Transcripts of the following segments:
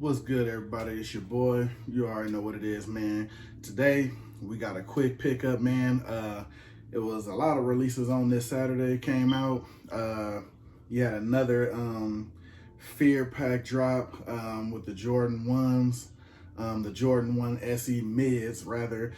What's good, everybody? It's your boy. You already know what it is, man. Today we got a quick pickup, man. It was a lot of releases on this Saturday came out. You had another Fear Pack drop with the Jordan 1s, the Jordan 1 SE mids rather.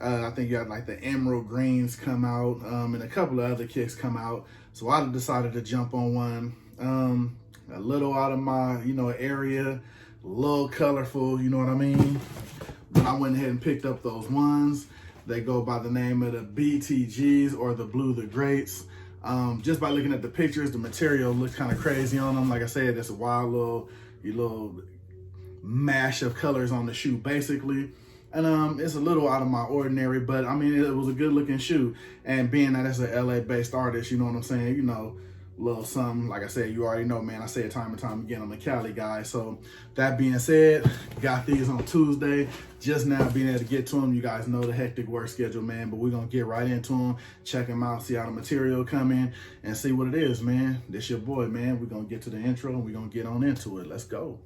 I think you had like the Emerald Greens come out, and a couple of other kicks come out. So I decided to jump on one. A little out of my, area, a little colorful, you know what I mean? But I went ahead and picked up those ones. They go by the name of the BTGs or the Bluethegreats. Just by looking at the pictures, the material looks kind of crazy on them. Like I said, it's a wild little mash of colors on the shoe, basically. And it's a little out of my ordinary, but I mean, it was a good looking shoe. And being that it's an LA based artist, you know what I'm saying? Little something, like I said, you already know, man, I say it time and time again, I'm a Cali guy. So that being said, got these on Tuesday, just now being able to get to them. You guys know the hectic work schedule, man, but we're gonna get right into them, check them out, see how the material come in, and see what it is, man. This your boy, man. We're gonna get to the intro and we're gonna get on into it. Let's go.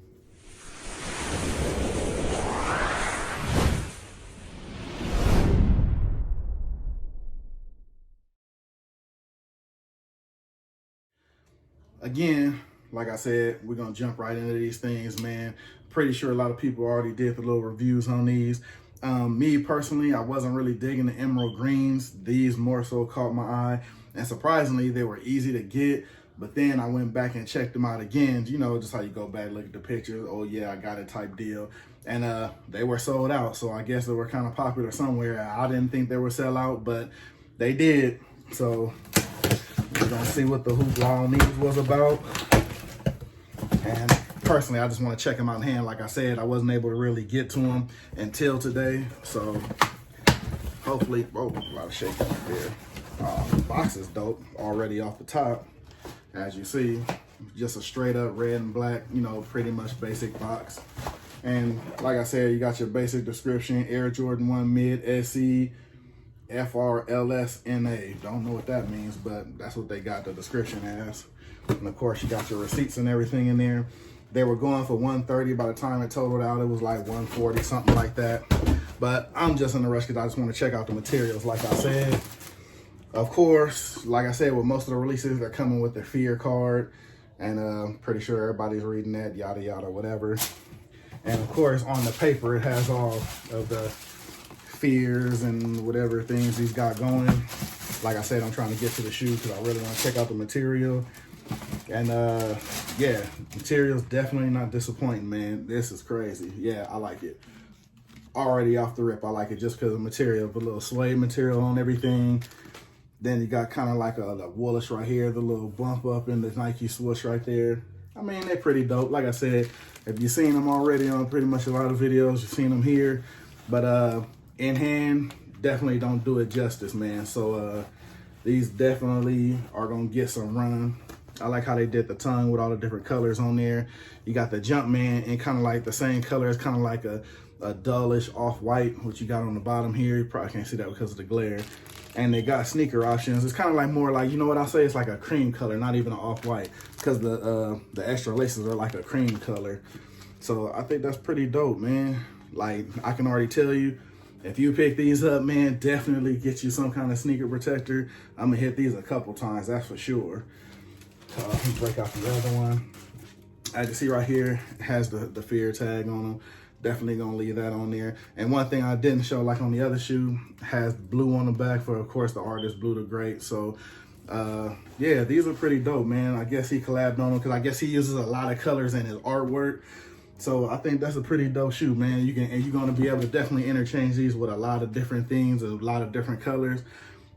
Again, like I said, we're gonna jump right into these things, man. Pretty sure a lot of people already did the little reviews on these. Me personally, I wasn't really digging the emerald greens. These more so caught my eye, and surprisingly, they were easy to get. But then I went back and checked them out again, just how you go back, look at the pictures. Oh yeah, I got it type deal. And they were sold out. So I guess they were kind of popular somewhere. I didn't think they would sell out, but they did. So we're gonna see what the hoopla on these was about. And personally, I just want to check them out in hand. Like I said, I wasn't able to really get to them until today. So hopefully, a lot of shaking right there. The box is dope already off the top. As you see, just a straight up red and black, pretty much basic box. And like I said, you got your basic description: Air Jordan 1 Mid SE FRLSNA. Don't know what that means, but that's what they got the description as. And of course, you got your receipts and everything in there. They were going for $130. By the time it totaled out, it was like $140, something like that. But I'm just in a rush because I just want to check out the materials, like I said. Of course, like I said, with most of the releases, they're coming with their fear card. And pretty sure everybody's reading that, yada, yada, whatever. And of course, on the paper, it has all of the fears and whatever things he's got going. Like I said, I'm trying to get to the shoe because I really want to check out the material. And yeah, material's definitely not disappointing, man. This is crazy. Yeah, I like it. Already off the rip, I like it just because of the material. The little suede material on everything. Then you got kind of like a woolish right here, the little bump up in the Nike swoosh right there. I mean, they're pretty dope. Like I said, if you've seen them already on pretty much a lot of videos, you've seen them here. But in hand, definitely don't do it justice, man. So these definitely are gonna get some run. I like how they did the tongue with all the different colors on there. You got the Jumpman in kind of like the same color. It's kind of like a dullish off-white, which you got on the bottom here. You probably can't see that because of the glare. And they got sneaker options. It's kind of like more like, what I'll say? It's like a cream color, not even an off-white, because the extra laces are like a cream color. So I think that's pretty dope, man. Like, I can already tell you, if you pick these up, man, definitely get you some kind of sneaker protector. I'm gonna hit these a couple times, that's for sure. Let me break out the other one. As you see right here, it has the fear tag on them. Definitely gonna leave that on there. And one thing I didn't show, like on the other shoe, has blue on the back for, of course, the artist Bluethegreat. So yeah, these are pretty dope, man. I guess he collabed on them because I guess he uses a lot of colors in his artwork. So I think that's a pretty dope shoe, man. You're gonna be able to definitely interchange these with a lot of different things, a lot of different colors.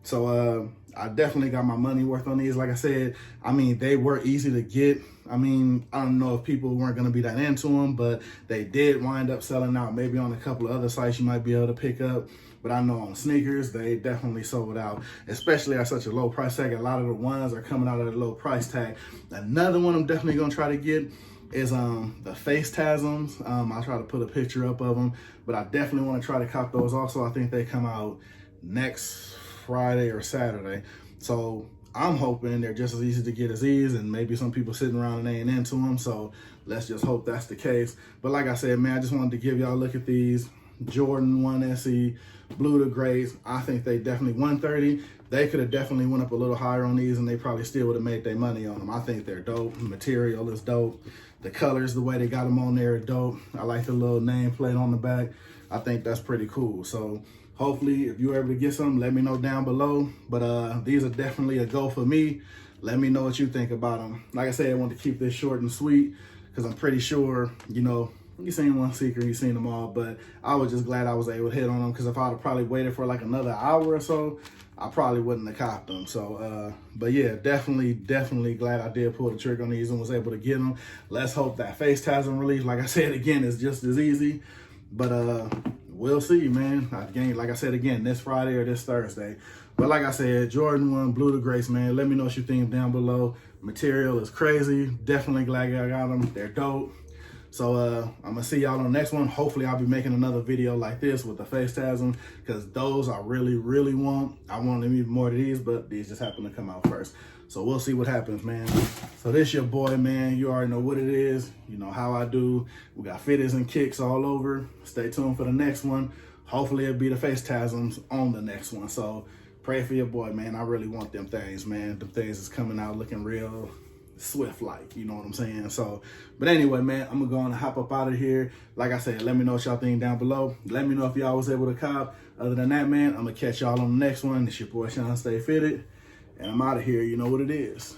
So I definitely got my money worth on these. Like I said, I mean, they were easy to get. I mean, I don't know if people weren't going to be that into them, but they did wind up selling out. Maybe on a couple of other sites you might be able to pick up. But I know on sneakers, they definitely sold out, especially at such a low price tag. A lot of the ones are coming out at a low price tag. Another one I'm definitely going to try to get is the face tasms. I'll try to put a picture up of them, but I definitely want to try to cop those also. I think they come out next Friday or Saturday. So I'm hoping they're just as easy to get as these, and maybe some people sitting around and they ain't into them. So Let's just hope that's the case. But like I said, man, I just wanted to give y'all a look at these Jordan 1 SE Bluethegreats. I think they definitely 130. They could have definitely went up a little higher on these, and they probably still would have made their money on them. I think they're dope. The material is dope. The colors, the way they got them on there, are dope. I like the little nameplate on the back. I think that's pretty cool. So hopefully, if you're able to get some, let me know down below. But these are definitely a go for me. Let me know what you think about them. Like I said, I want to keep this short and sweet because I'm pretty sure, you know, you seen one secret, you seen them all. But I was just glad I was able to hit on them, because if I'd have probably waited for like another hour or so, I probably wouldn't have copped them. So, but yeah, definitely glad I did pull the trigger on these and was able to get them. Let's hope that face tasm release, like I said again, is just as easy. But we'll see, man. Again, like I said again, this Friday or this Thursday. But like I said, Jordan 1 Bluethegreats, man. Let me know what you think down below. Material is crazy. Definitely glad I got them. They're dope. So I'm gonna see y'all on the next one. Hopefully I'll be making another video like this with the face tasm, because those I really want. I want them even more of these, but these just happen to come out first. So we'll see what happens, man. So this your boy, man. You already know what it is. You know how I do. We got fitteds and kicks all over. Stay tuned for the next one. Hopefully it'll be the face tasms on the next one. So pray for your boy, man. I really want them things, man. Them things is coming out looking real swift, like, you know what I'm saying? So, but anyway, man, I'm gonna go on and hop up out of here. Like I said, let me know what y'all think down below. Let me know if y'all was able to cop. Other than that, man, I'm gonna catch y'all on the next one. It's your boy Shawn.Stay.Fitted, and I'm out of here. You know what it is.